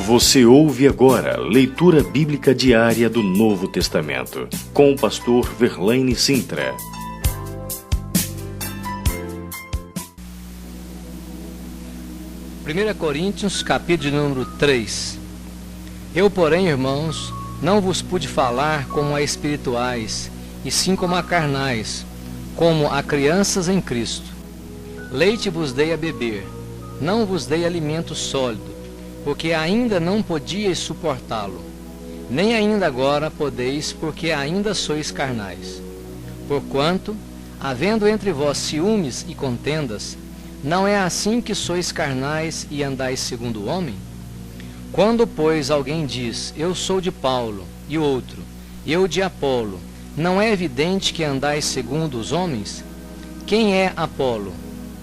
Você ouve agora leitura bíblica diária do Novo Testamento, com o pastor Verlaine Sintra. Primeira Coríntios, capítulo número 3. Eu, porém, irmãos, não vos pude falar como a espirituais, e sim como a carnais, como a crianças em Cristo. Leite vos dei a beber, não vos dei alimento sólido, porque ainda não podíeis suportá-lo, nem ainda agora podeis, porque ainda sois carnais. Porquanto, havendo entre vós ciúmes e contendas, não é assim que sois carnais e andais segundo o homem? Quando, pois, alguém diz, eu sou de Paulo, e outro, eu de Apolo, não é evidente que andais segundo os homens? Quem é Apolo?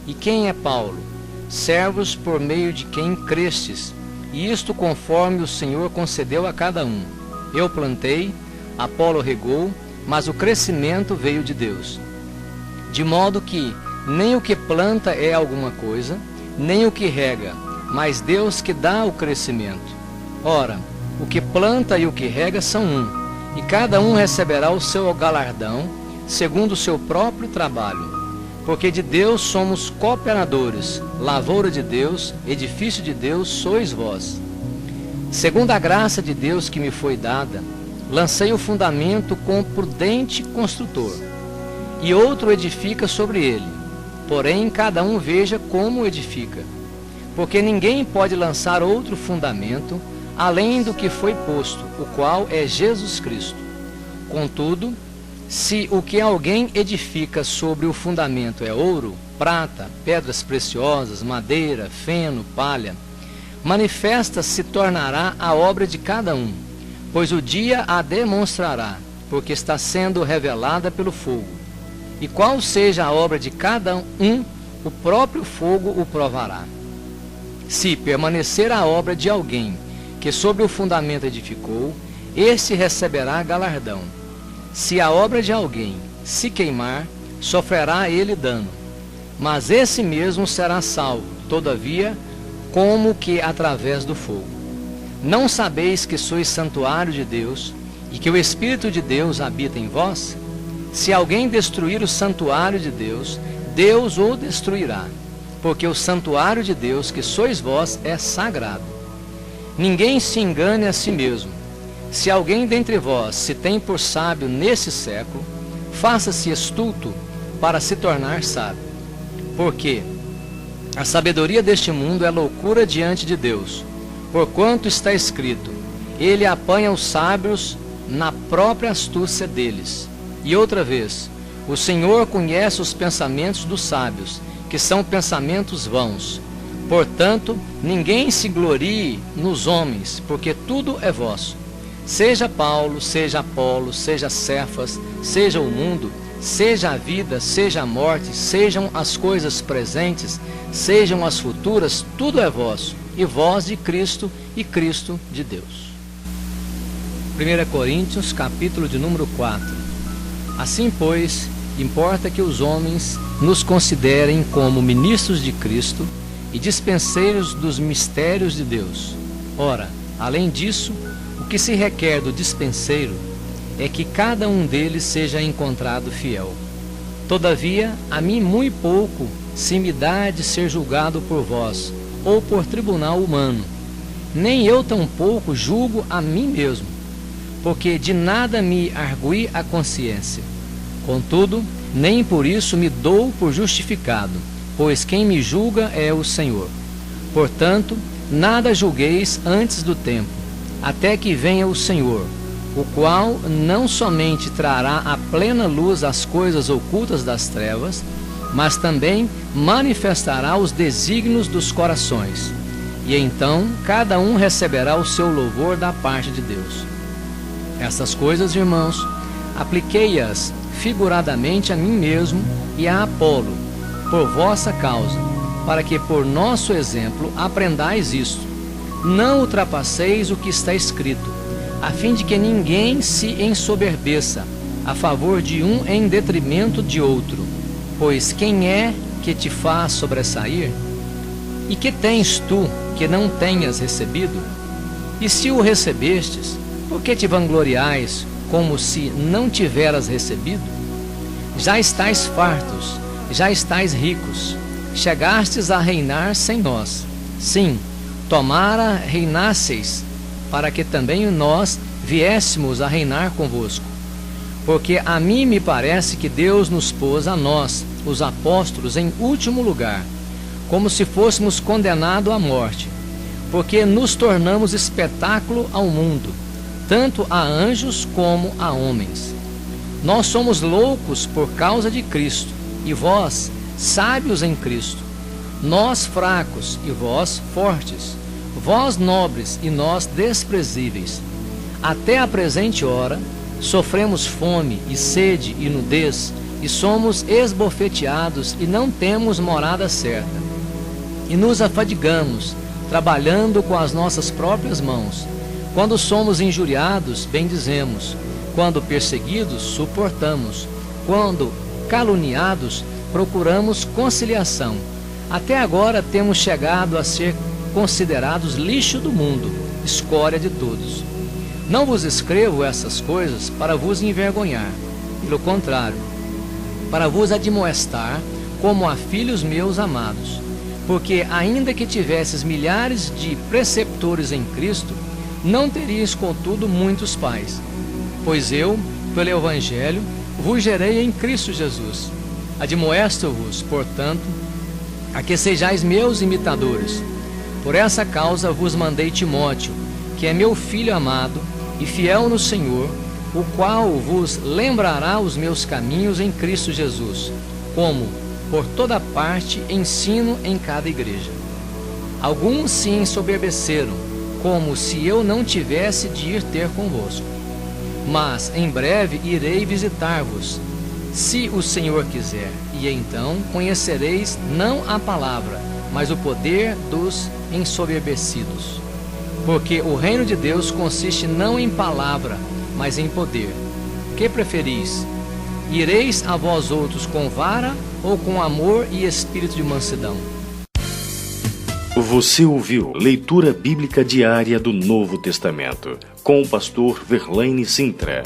E quem é Paulo? Servos por meio de quem crestes, e isto conforme o Senhor concedeu a cada um. Eu plantei, Apolo regou, mas o crescimento veio de Deus. De modo que nem o que planta é alguma coisa, nem o que rega, mas Deus que dá o crescimento. Ora, o que planta e o que rega são um, e cada um receberá o seu galardão, segundo o seu próprio trabalho. Porque de Deus somos cooperadores, lavoura de Deus, edifício de Deus sois vós. Segundo a graça de Deus que me foi dada, lancei o fundamento com prudente construtor, e outro edifica sobre ele. Porém, cada um veja como edifica. Porque ninguém pode lançar outro fundamento, além do que foi posto, o qual é Jesus Cristo. Contudo, se o que alguém edifica sobre o fundamento é ouro, prata, pedras preciosas, madeira, feno, palha, manifesta se tornará a obra de cada um, pois o dia a demonstrará, porque está sendo revelada pelo fogo. E qual seja a obra de cada um, o próprio fogo o provará. Se permanecer a obra de alguém que sobre o fundamento edificou, este receberá galardão. Se a obra de alguém se queimar, sofrerá ele dano, mas esse mesmo será salvo, todavia, como que através do fogo. Não sabeis que sois santuário de Deus, e que o Espírito de Deus habita em vós? Se alguém destruir o santuário de Deus, Deus o destruirá, porque o santuário de Deus, que sois vós, é sagrado. Ninguém se engane a si mesmo. Se alguém dentre vós se tem por sábio nesse século, faça-se estulto para se tornar sábio. Porque a sabedoria deste mundo é loucura diante de Deus. Porquanto está escrito, ele apanha os sábios na própria astúcia deles. E outra vez, o Senhor conhece os pensamentos dos sábios, que são pensamentos vãos. Portanto, ninguém se glorie nos homens, porque tudo é vosso. Seja Paulo, seja Apolo, seja Cefas, seja o mundo, seja a vida, seja a morte, sejam as coisas presentes, sejam as futuras, tudo é vosso, e vós de Cristo, e Cristo de Deus. 1 Coríntios, capítulo de número 4. Assim, pois, importa que os homens nos considerem como ministros de Cristo e dispenseiros dos mistérios de Deus. Ora, além disso, o que se requer do dispenseiro é que cada um deles seja encontrado fiel. Todavia, a mim muito pouco se me dá de ser julgado por vós, ou por tribunal humano. Nem eu tampouco julgo a mim mesmo, porque de nada me argui a consciência. Contudo, nem por isso me dou por justificado, pois quem me julga é o Senhor. Portanto, nada julgueis antes do tempo, até que venha o Senhor, o qual não somente trará à plena luz as coisas ocultas das trevas, mas também manifestará os desígnios dos corações. E então cada um receberá o seu louvor da parte de Deus. Estas coisas, irmãos, apliquei-as figuradamente a mim mesmo e a Apolo, por vossa causa, para que por nosso exemplo aprendais isto. Não ultrapasseis o que está escrito, a fim de que ninguém se ensoberbeça a favor de um em detrimento de outro. Pois quem é que te faz sobressair? E que tens tu que não tenhas recebido? E se o recebestes, por que te vangloriais como se não tiveras recebido? Já estais fartos, já estais ricos, chegastes a reinar sem nós. Sim, tomara reinasseis, para que também nós viéssemos a reinar convosco. Porque a mim me parece que Deus nos pôs a nós, os apóstolos, em último lugar, como se fôssemos condenados à morte, porque nos tornamos espetáculo ao mundo, tanto a anjos como a homens. Nós somos loucos por causa de Cristo, e vós, sábios em Cristo. Nós fracos, e vós fortes. Vós nobres, e nós desprezíveis. Até a presente hora, sofremos fome e sede e nudez, e somos esbofeteados e não temos morada certa. E nos afadigamos, trabalhando com as nossas próprias mãos. Quando somos injuriados, bendizemos. Quando perseguidos, suportamos. Quando caluniados, procuramos conciliação. Até agora temos chegado a ser considerados lixo do mundo, escória de todos. Não vos escrevo essas coisas para vos envergonhar, pelo contrário, para vos admoestar como a filhos meus amados. Porque ainda que tivesses milhares de preceptores em Cristo, não teríeis contudo muitos pais. Pois eu, pelo Evangelho, vos gerei em Cristo Jesus. Admoesto-vos, portanto, a que sejais meus imitadores. Por essa causa vos mandei Timóteo, que é meu filho amado e fiel no Senhor, o qual vos lembrará os meus caminhos em Cristo Jesus, como, por toda parte, ensino em cada igreja. Alguns se ensoberbeceram, como se eu não tivesse de ir ter convosco. Mas em breve irei visitar-vos, se o Senhor quiser, e então conhecereis não a palavra, mas o poder dos ensoberbecidos. Porque o reino de Deus consiste não em palavra, mas em poder. Que preferis? Ireis a vós outros com vara ou com amor e espírito de mansidão? Você ouviu Leitura Bíblica Diária do Novo Testamento, com o pastor Verlaine Sintra.